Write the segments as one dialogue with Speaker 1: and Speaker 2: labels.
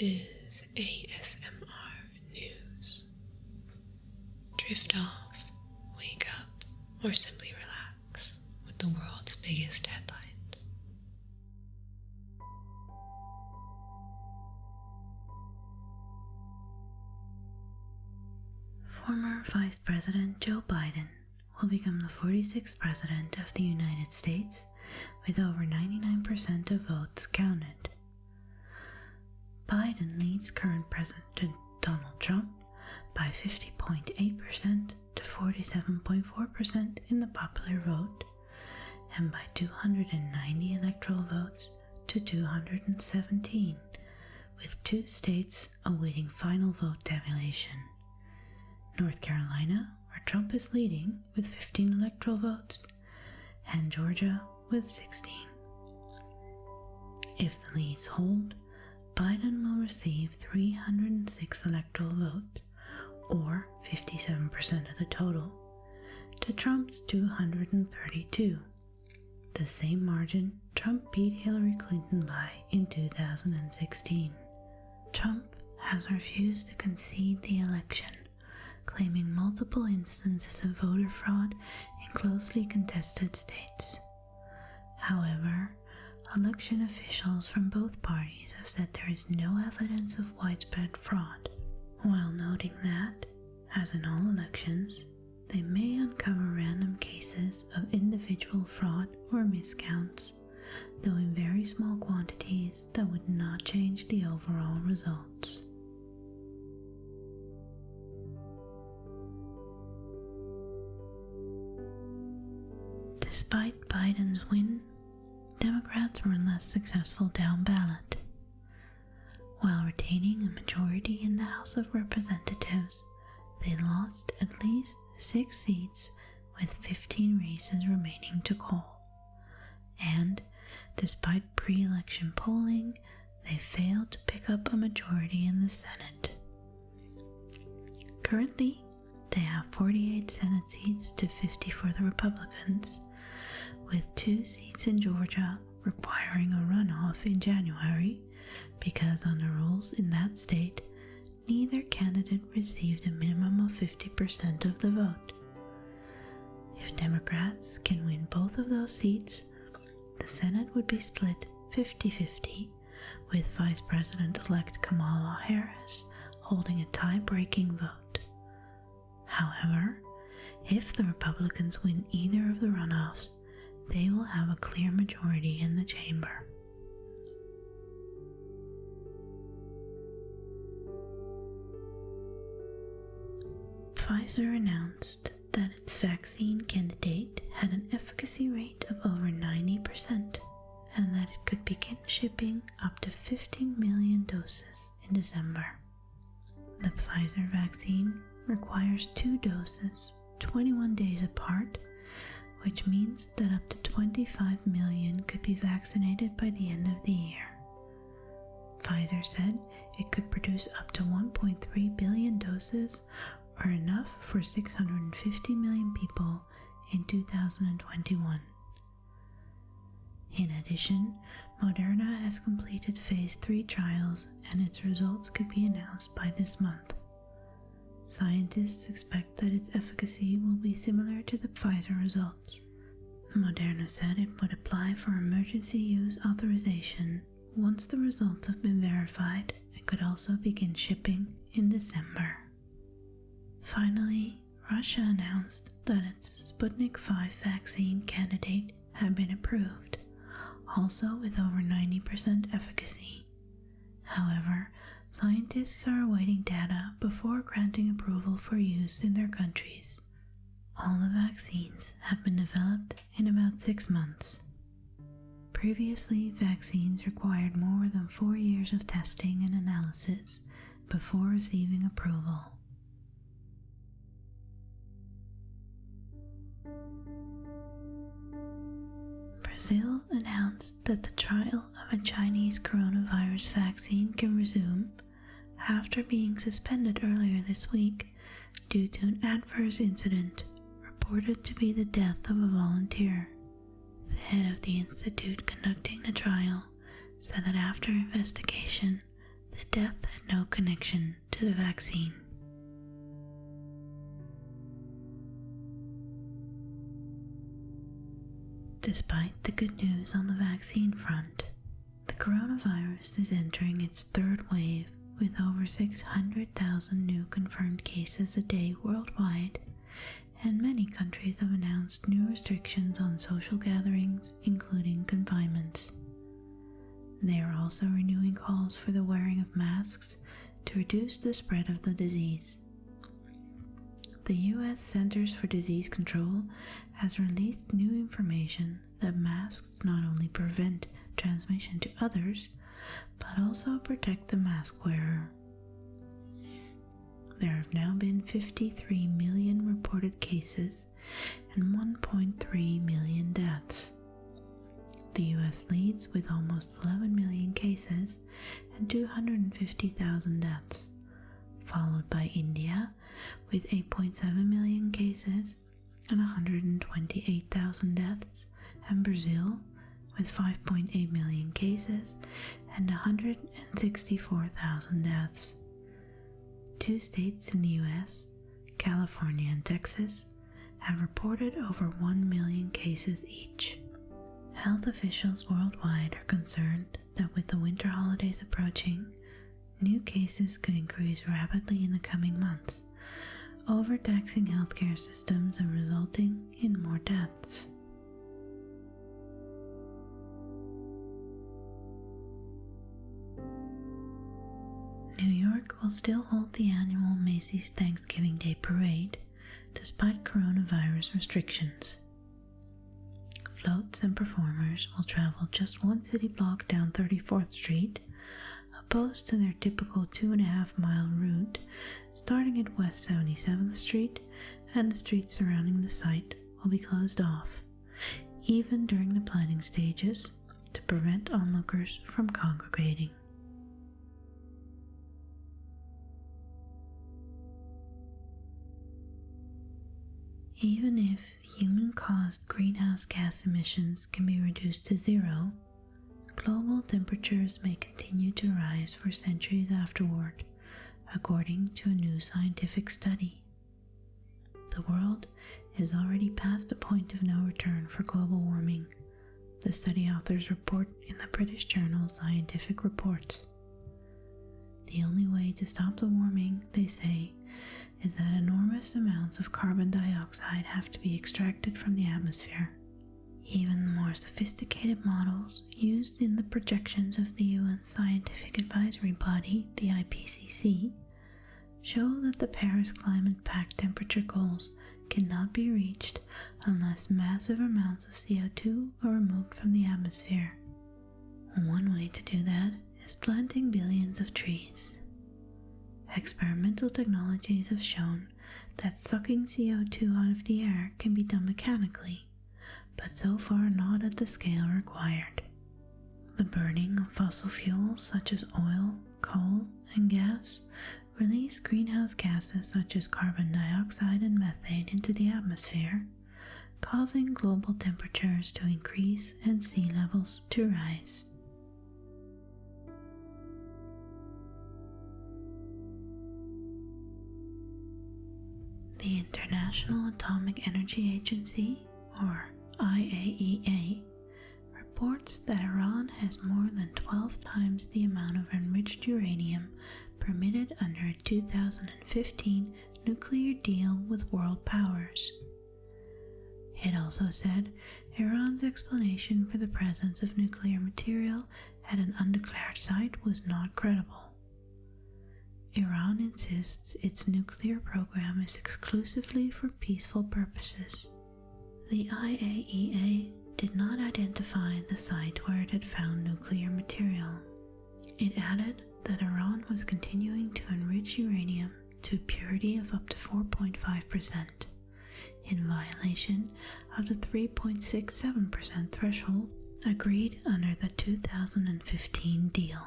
Speaker 1: is ASMR News. Drift off, wake up, or simply relax with the world's biggest headlines. Former Vice President Joe Biden will become the 46th President of the United States with over 99% of votes counted. Biden leads current President Donald Trump by 50.8% to 47.4% in the popular vote, and by 290 electoral votes to 217, with 2 states awaiting final vote tabulation. North Carolina, where Trump is leading with 15 electoral votes, and Georgia with 16. If the leads hold, Biden will receive 306 electoral votes, or 57% of the total, to Trump's 232, the same margin Trump beat Hillary Clinton by in 2016. Trump has refused to concede the election, claiming multiple instances of voter fraud in closely contested states. However, election officials from both parties have said there is no evidence of widespread fraud, while noting that, as in all elections, they may uncover random cases of individual fraud or miscounts, though in very small quantities that would not change the overall results. Despite Biden's win, Democrats were less successful down ballot. While retaining a majority in the House of Representatives, they lost at least 6 seats with 15 races remaining to call. And, despite pre-election polling, they failed to pick up a majority in the Senate. Currently, they have 48 Senate seats to 50 for the Republicans, with 2 seats in Georgia requiring a runoff in January because under rules in that state, neither candidate received a minimum of 50% of the vote. If Democrats can win both of those seats, the Senate would be split 50-50, with Vice President-elect Kamala Harris holding a tie-breaking vote. However, if the Republicans win either of the runoffs, they will have a clear majority in the chamber. Pfizer announced that its vaccine candidate had an efficacy rate of over 90% and that it could begin shipping up to 15 million doses in December. The Pfizer vaccine requires 2 doses, 21 days apart, which means that up to 25 million could be vaccinated by the end of the year. Pfizer said it could produce up to 1.3 billion doses, or enough for 650 million people in 2021. In addition, Moderna has completed phase 3 trials and its results could be announced by this month. Scientists expect that its efficacy will be similar to the Pfizer results. Moderna said it would apply for emergency use authorization once the results have been verified and could also begin shipping in December. Finally, Russia announced that its Sputnik V vaccine candidate had been approved, also with over 90% efficacy. However, scientists are awaiting data before granting approval for use in their countries. All the vaccines have been developed in about 6 months. Previously, vaccines required more than 4 years of testing and analysis before receiving approval. Brazil announced that the trial of a Chinese coronavirus vaccine can resume after being suspended earlier this week due to an adverse incident reported to be the death of a volunteer. The head of the institute conducting the trial said that after investigation, the The death had no connection to the vaccine. Despite the good news on the vaccine front, the coronavirus is entering its third wave with over 600,000 new confirmed cases a day worldwide, and many countries have announced new restrictions on social gatherings, including confinements. They are also renewing calls for the wearing of masks to reduce the spread of the disease. The U.S. Centers for Disease Control has released new information that masks not only prevent transmission to others, but also protect the mask wearer. There have now been 53 million reported cases and 1.3 million deaths. The U.S. leads with almost 11 million cases and 250,000 deaths, followed by India with 8.7 million cases and 128,000 deaths, and Brazil with 5.8 million cases and 164,000 deaths. Two states in the U.S., California and Texas, have reported over 1 million cases each. Health officials worldwide are concerned that with the winter holidays approaching, new cases could increase rapidly in the coming months, overtaxing healthcare systems and resulting in more deaths. New York will still hold the annual Macy's Thanksgiving Day Parade, despite coronavirus restrictions. Floats and performers will travel just one city block down 34th Street, opposed to their typical 2.5-mile route starting at West 77th Street, and the streets surrounding the site will be closed off, even during the planning stages, to prevent onlookers from congregating. Even if human-caused greenhouse gas emissions can be reduced to zero, global temperatures may continue to rise for centuries afterward, according to a new scientific study. The world is already past the point of no return for global warming, the study authors report in the British journal Scientific Reports. The only way to stop the warming, they say, is that enormous amounts of carbon dioxide have to be extracted from the atmosphere. Even the more sophisticated models used in the projections of the UN Scientific Advisory Body, the IPCC, show that the Paris Climate Pact temperature goals cannot be reached unless massive amounts of CO2 are removed from the atmosphere. One way to do that is planting billions of trees. Experimental technologies have shown that sucking CO2 out of the air can be done mechanically, but so far not at the scale required. The burning of fossil fuels such as oil, coal, and gas release greenhouse gases such as carbon dioxide and methane into the atmosphere, causing global temperatures to increase and sea levels to rise. The International Atomic Energy Agency, or IAEA, reports that Iran has more than 12 times the amount of enriched uranium permitted under a 2015 nuclear deal with world powers. It also said Iran's explanation for the presence of nuclear material at an undeclared site was not credible. Iran insists its nuclear program is exclusively for peaceful purposes. The IAEA did not identify the site where it had found nuclear material. It added that Iran was continuing to enrich uranium to a purity of up to 4.5%, in violation of the 3.67% threshold agreed under the 2015 deal.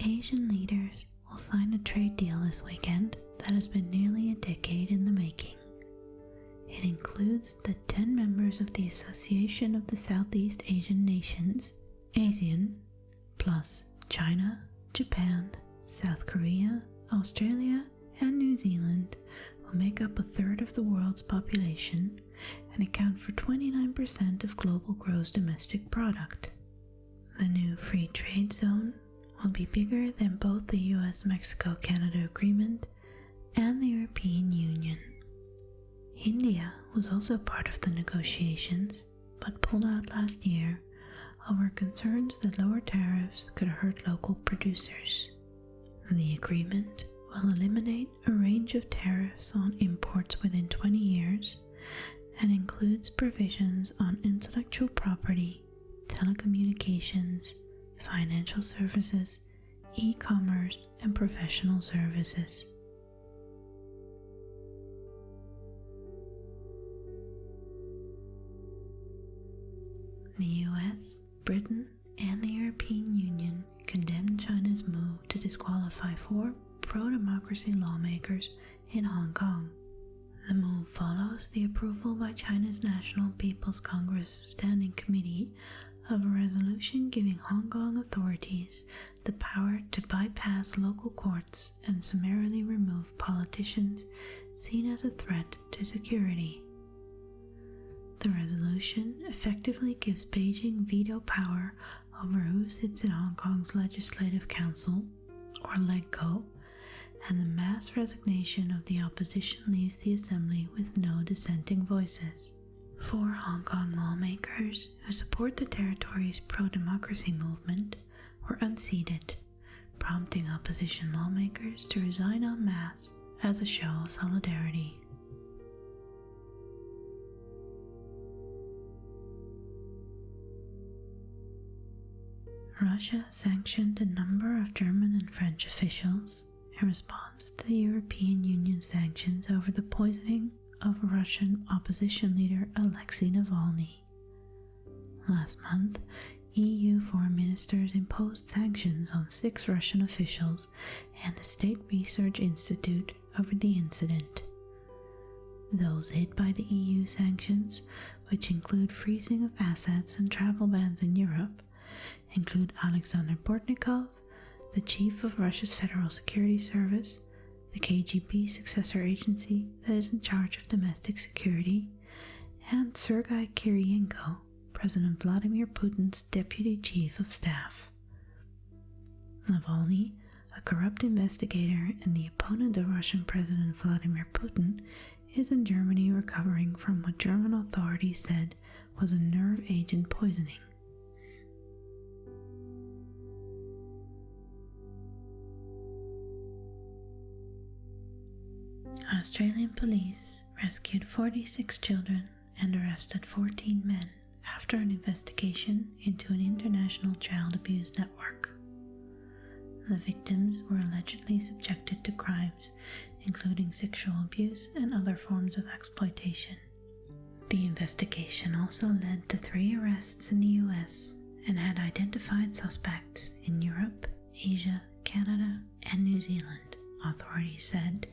Speaker 1: Asian leaders will sign a trade deal this weekend that has been nearly a decade in the making. It includes the 10 members of the Association of the Southeast Asian Nations, ASEAN, plus China, Japan, South Korea, Australia, and New Zealand, who make up a third of the world's population and account for 29% of global gross domestic product. The new free trade zone will be bigger than both the US-Mexico-Canada Agreement and the European Union. India was also part of the negotiations, but pulled out last year over concerns that lower tariffs could hurt local producers. The agreement will eliminate a range of tariffs on imports within 20 years and includes provisions on intellectual property, telecommunications, financial services, e-commerce, and professional services. The US, Britain, and the European Union condemned China's move to disqualify 4 pro-democracy lawmakers in Hong Kong. The move follows the approval by China's National People's Congress Standing Committee of a resolution giving Hong Kong authorities the power to bypass local courts and summarily remove politicians seen as a threat to security. The resolution effectively gives Beijing veto power over who sits in Hong Kong's Legislative Council, or LegCo, and the mass resignation of the opposition leaves the assembly with no dissenting voices. 4 Hong Kong lawmakers who support the territory's pro-democracy movement were unseated, prompting opposition lawmakers to resign en masse as a show of solidarity. Russia sanctioned a number of German and French officials in response to the European Union sanctions over the poisoning of Russian opposition leader Alexei Navalny. Last month, EU foreign ministers imposed sanctions on 6 Russian officials and a state research institute over the incident. Those hit by the EU sanctions, which include freezing of assets and travel bans in Europe, include Alexander Bortnikov, the chief of Russia's Federal Security Service, the KGB successor agency that is in charge of domestic security, and Sergei Kiriyenko, President Vladimir Putin's deputy chief of staff. Navalny, a corrupt investigator and the opponent of Russian President Vladimir Putin, is in Germany recovering from what German authorities said was a nerve agent poisoning. Australian police rescued 46 children and arrested 14 men after an investigation into an international child abuse network. The victims were allegedly subjected to crimes including sexual abuse and other forms of exploitation. The investigation also led to 3 arrests in the US and had identified suspects in Europe, Asia, Canada, and New Zealand, authorities said.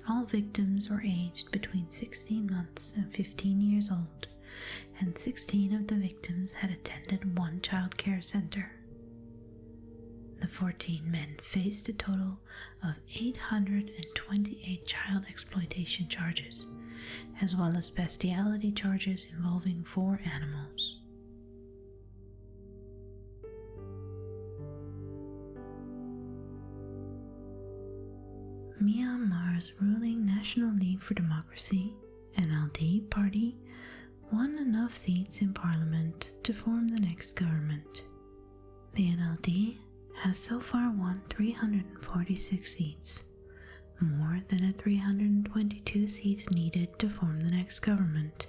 Speaker 1: All victims were aged between 16 months and 15 years old, and 16 of the victims had attended one child care center. The 14 men faced a total of 828 child exploitation charges, as well as bestiality charges involving 4 animals. Myanmar's ruling National League for Democracy, NLD party, won enough seats in parliament to form the next government. The NLD has so far won 346 seats, more than the 322 seats needed to form the next government.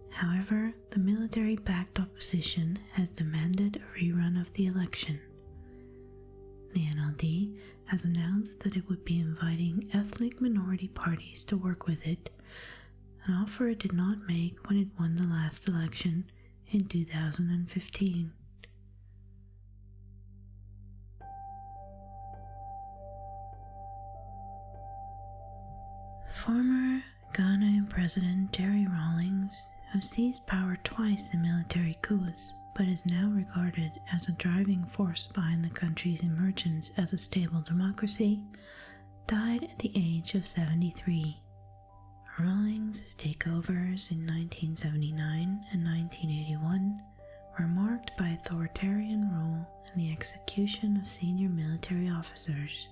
Speaker 1: However, the military-backed opposition has demanded a rerun of the election. The NLD has announced that it would be inviting ethnic minority parties to work with it, an offer it did not make when it won the last election in 2015. Former Ghana President Jerry Rawlings, who seized power twice in military coups, but is now regarded as a driving force behind the country's emergence as a stable democracy, died at the age of 73. Rawlings' takeovers in 1979 and 1981 were marked by authoritarian rule and the execution of senior military officers.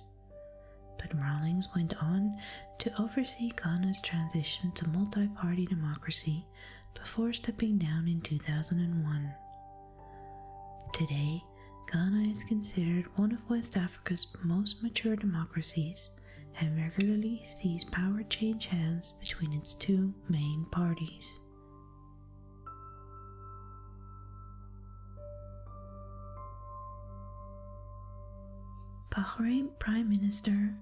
Speaker 1: But Rawlings went on to oversee Ghana's transition to multi-party democracy before stepping down in 2001. Today, Ghana is considered one of West Africa's most mature democracies and regularly sees power change hands between its two main parties. Bahrain Prime Minister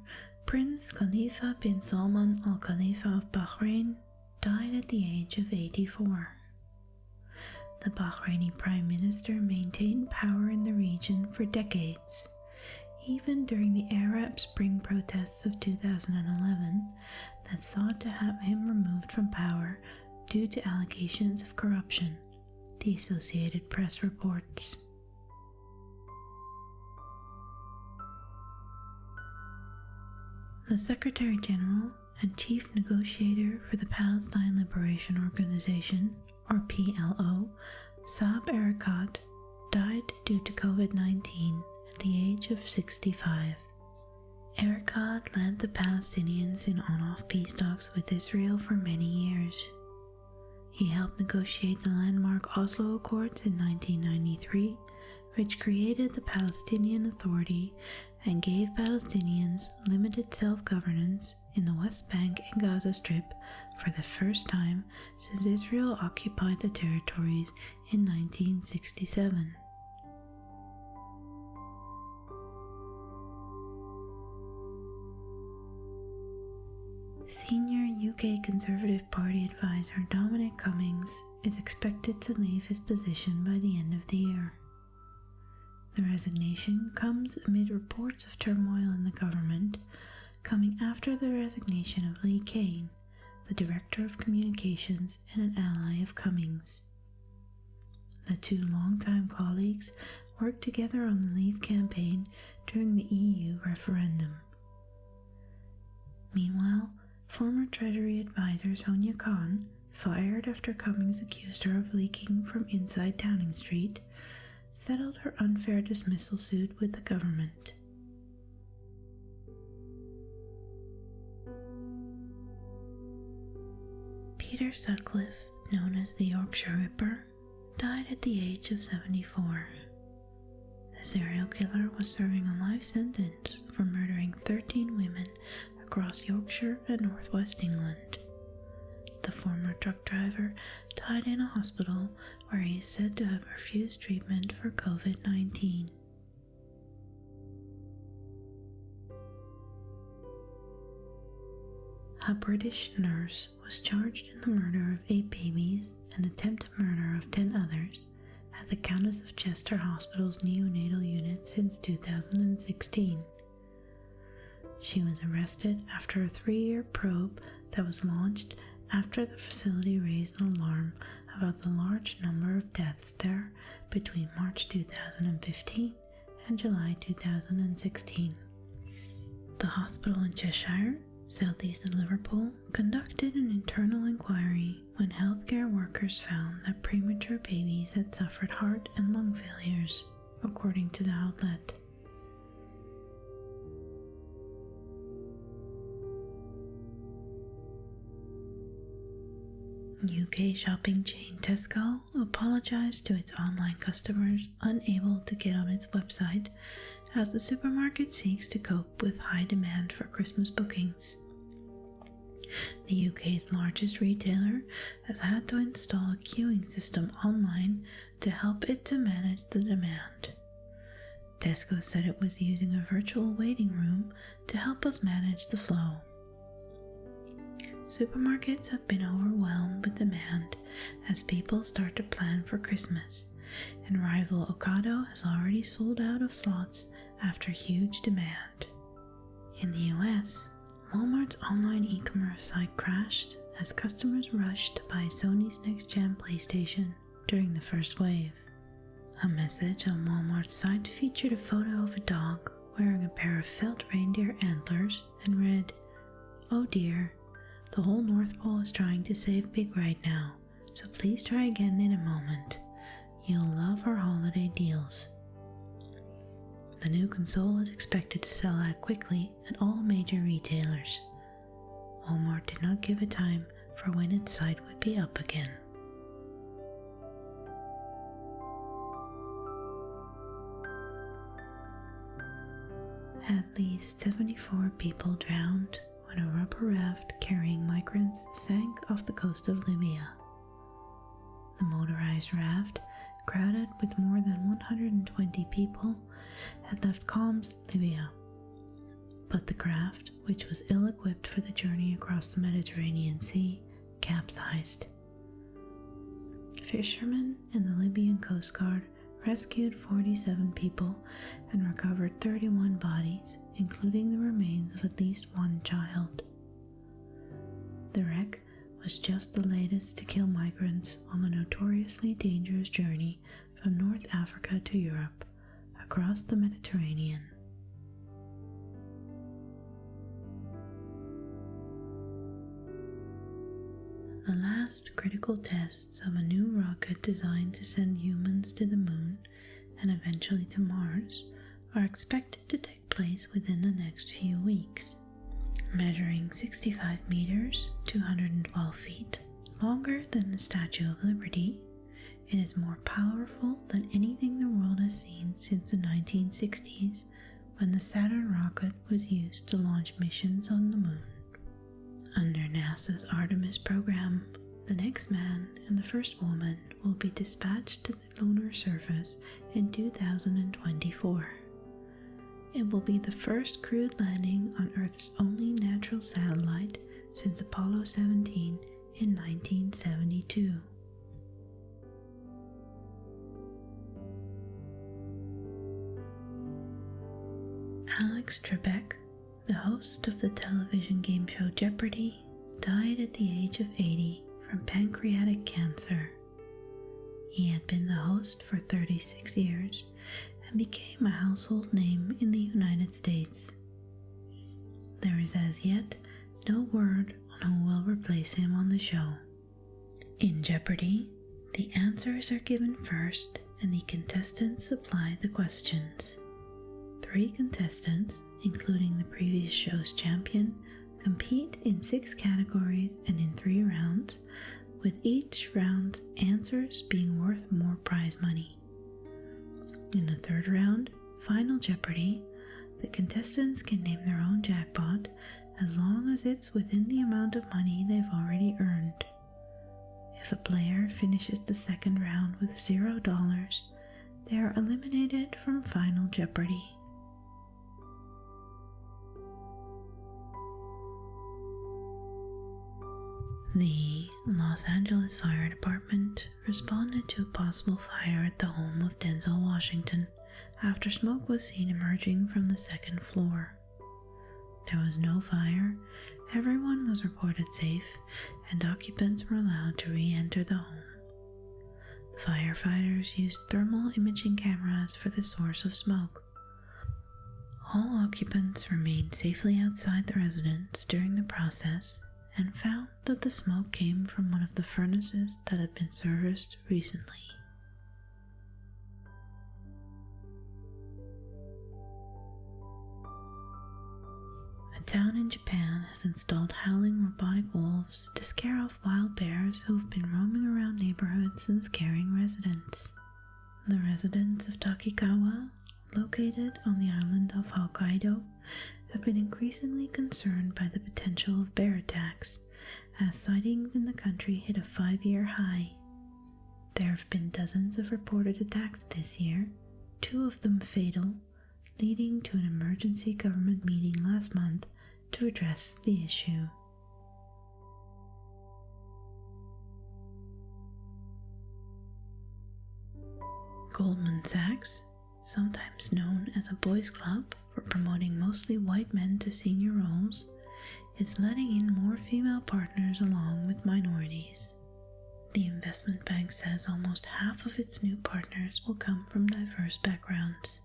Speaker 1: Prince Khalifa bin Salman Al Khalifa of Bahrain died at the age of 84. The Bahraini Prime Minister maintained power in the region for decades, even during the Arab Spring protests of 2011 that sought to have him removed from power due to allegations of corruption, the Associated Press reports. The Secretary General and Chief Negotiator for the Palestine Liberation Organization, or PLO, Saeb Erekat, died due to COVID-19 at the age of 65. Erekat led the Palestinians in on-off peace talks with Israel for many years. He helped negotiate the landmark Oslo Accords in 1993, which created the Palestinian Authority and gave Palestinians limited self-governance in the West Bank and Gaza Strip for the first time since Israel occupied the territories in 1967. Senior UK Conservative Party advisor Dominic Cummings is expected to leave his position by the end of the year. The resignation comes amid reports of turmoil in the government, coming after the resignation of Lee Kane, the Director of Communications and an ally of Cummings. The two longtime colleagues worked together on the Leave campaign during the EU referendum. Meanwhile, former Treasury advisor Sonia Khan, fired after Cummings accused her of leaking from inside Downing Street, settled her unfair dismissal suit with the government. Peter Sutcliffe, known as the Yorkshire Ripper, died at the age of 74. The serial killer was serving a life sentence for murdering 13 women across Yorkshire and northwest England. The former truck driver died in a hospital where he is said to have refused treatment for COVID-19. A British nurse was charged in the murder of 8 babies and attempted murder of 10 others at the Countess of Chester Hospital's neonatal unit since 2016. She was arrested after a 3-year probe that was launched after the facility raised an alarm about the large number of deaths there between March 2015 and July 2016. The hospital in Cheshire, southeast of Liverpool, conducted an internal inquiry when healthcare workers found that premature babies had suffered heart and lung failures, according to the outlet. UK shopping chain Tesco apologized to its online customers unable to get on its website as the supermarket seeks to cope with high demand for Christmas bookings. The UK's largest retailer has had to install a queuing system online to help it to manage the demand. Tesco said it was using a virtual waiting room to help us manage the flow. Supermarkets have been overwhelmed with demand as people start to plan for Christmas, and rival Ocado has already sold out of slots after huge demand. In the US, Walmart's online e-commerce site crashed as customers rushed to buy Sony's next-gen PlayStation during the first wave. A message on Walmart's site featured a photo of a dog wearing a pair of felt reindeer antlers and read, "Oh dear, the whole North Pole is trying to save Big right now, so please try again in a moment. You'll love our holiday deals." The new console is expected to sell out quickly at all major retailers. Walmart did not give a time for when its site would be up again. At least 74 people drowned when a rubber raft carrying migrants sank off the coast of Libya. The motorized raft, crowded with more than 120 people, had left Calms, Libya. But the craft, which was ill-equipped for the journey across the Mediterranean Sea, capsized. Fishermen and the Libyan Coast Guard rescued 47 people and recovered 31 bodies, including the remains of at least one child. The wreck was just the latest to kill migrants on the notoriously dangerous journey from North Africa to Europe, across the Mediterranean. The last critical tests of a new rocket designed to send humans to the Moon and eventually to Mars are expected to take place within the next few weeks. Measuring 65 meters, 212 feet, longer than the Statue of Liberty, it is more powerful than anything the world has seen since the 1960s, when the Saturn rocket was used to launch missions on the Moon. Under NASA's Artemis program, the next man and the first woman will be dispatched to the lunar surface in 2024. It will be the first crewed landing on Earth's only natural satellite since Apollo 17 in 1972. Alex Trebek, the host of the television game show Jeopardy, died at the age of 80 from pancreatic cancer. He had been the host for 36 years and became a household name in the United States. There is as yet no word on who will replace him on the show. In Jeopardy, the answers are given first and the contestants supply the questions. 3 contestants, including the previous show's champion, compete in 6 categories and in 3 rounds, with each round's answers being worth more prize money. In the 3rd round, Final Jeopardy, the contestants can name their own jackpot as long as it's within the amount of money they've already earned. If a player finishes the 2nd round with $0, they are eliminated from Final Jeopardy. The Los Angeles Fire Department responded to a possible fire at the home of Denzel Washington after smoke was seen emerging from the 2nd floor. There was no fire, everyone was reported safe, and occupants were allowed to re-enter the home. Firefighters used thermal imaging cameras for the source of smoke. All occupants remained safely outside the residence during the process and found that the smoke came from one of the furnaces that had been serviced recently. A town in Japan has installed howling robotic wolves to scare off wild bears who have been roaming around neighborhoods and scaring residents. The residents of Takikawa, located on the island of Hokkaido, have been increasingly concerned by the potential of bear attacks, as sightings in the country hit a 5-year high. There have been dozens of reported attacks this year, 2 of them fatal, leading to an emergency government meeting last month to address the issue. Goldman Sachs, sometimes known as a boys' club for promoting mostly white men to senior roles, is letting in more female partners along with minorities. The investment bank says almost half of its new partners will come from diverse backgrounds.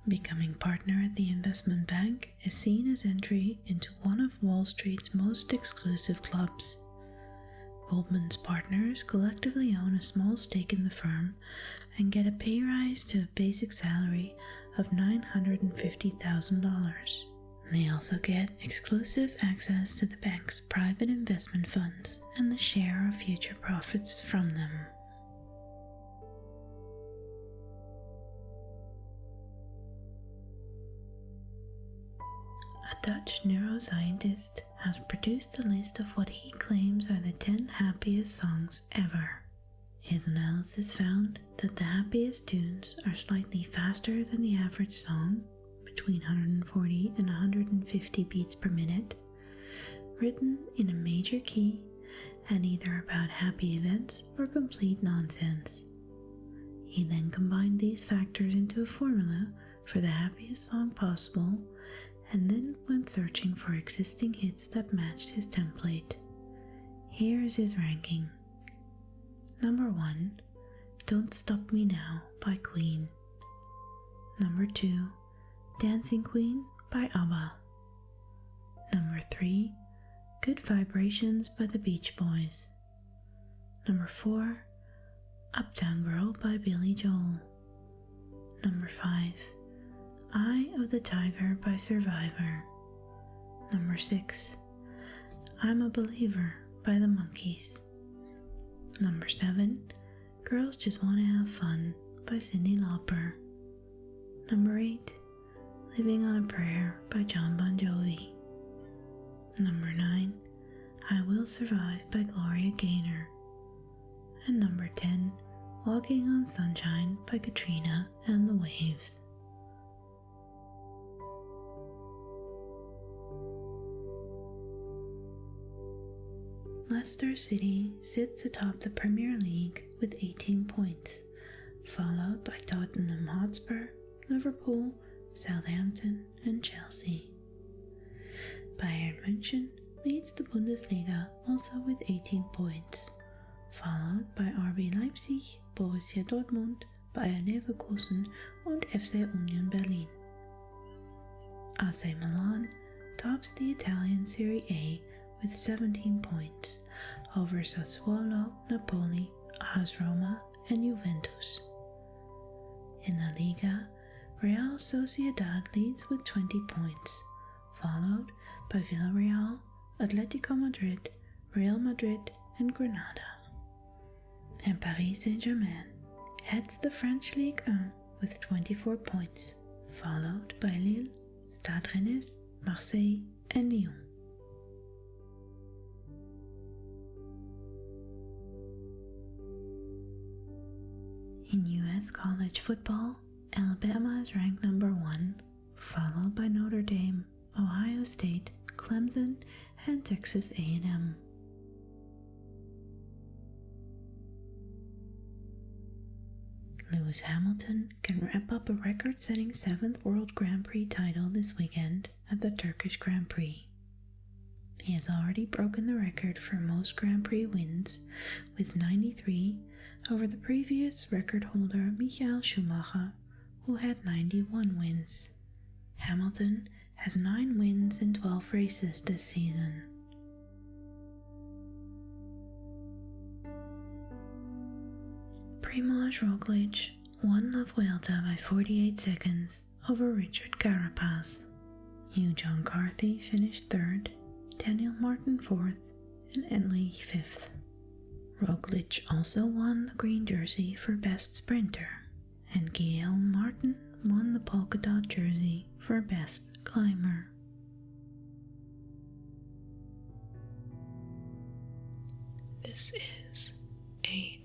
Speaker 1: Becoming partner at the investment bank is seen as entry into one of Wall Street's most exclusive clubs. Goldman's partners collectively own a small stake in the firm and get a pay rise to a basic salary of $950,000. They also get exclusive access to the bank's private investment funds and the share of future profits from them. A Dutch neuroscientist has produced a list of what he claims are the 10 happiest songs ever. His analysis found that the happiest tunes are slightly faster than the average song, between 140 and 150 beats per minute, written in a major key, and either about happy events or complete nonsense. He then combined these factors into a formula for the happiest song possible, and then went searching for existing hits that matched his template. Here is his ranking. Number 1, Don't Stop Me Now by Queen. Number 2, Dancing Queen by ABBA. Number 3, Good Vibrations by the Beach Boys. Number 4, Uptown Girl by Billy Joel. Number 5, Eye of the Tiger by Survivor. Number 6, I'm a Believer by the Monkees. Number 7, Girls Just Wanna Have Fun by Cyndi Lauper. Number 8, Living on a Prayer by John Bon Jovi. Number 9, I Will Survive by Gloria Gaynor. And number 10, Walking on Sunshine by Katrina and the Waves. Leicester City sits atop the Premier League with 18 points, followed by Tottenham Hotspur, Liverpool, Southampton, and Chelsea. Bayern München leads the Bundesliga also with 18 points, followed by RB Leipzig, Borussia Dortmund, Bayer Leverkusen und FC Union Berlin. AC Milan tops the Italian Serie A with 17 points over Sassuolo, Napoli, AS Roma, and Juventus. In La Liga, Real Sociedad leads with 20 points, followed by Villarreal, Atletico Madrid, Real Madrid, and Granada. And Paris Saint-Germain heads the French Ligue 1 with 24 points, followed by Lille, Stade Rennais, Marseille, and Lyon. In U.S. college football, Alabama is ranked number 1, followed by Notre Dame, Ohio State, Clemson, and Texas A&M. Lewis Hamilton can wrap up a record-setting 7th World Grand Prix title this weekend at the Turkish Grand Prix. He has already broken the record for most Grand Prix wins, with 93 over the previous record holder Michael Schumacher, who had 91 wins. Hamilton has 9 wins in 12 races this season. Primož Roglič won La Vuelta by 48 seconds over Richard Carapaz. Hugh John Carthy finished 3rd, Daniel Martin 4th, and Enley 5th. Roglič also won the green jersey for Best Sprinter, and Guillaume Martin won the polka dot jersey for Best Climber.
Speaker 2: This is a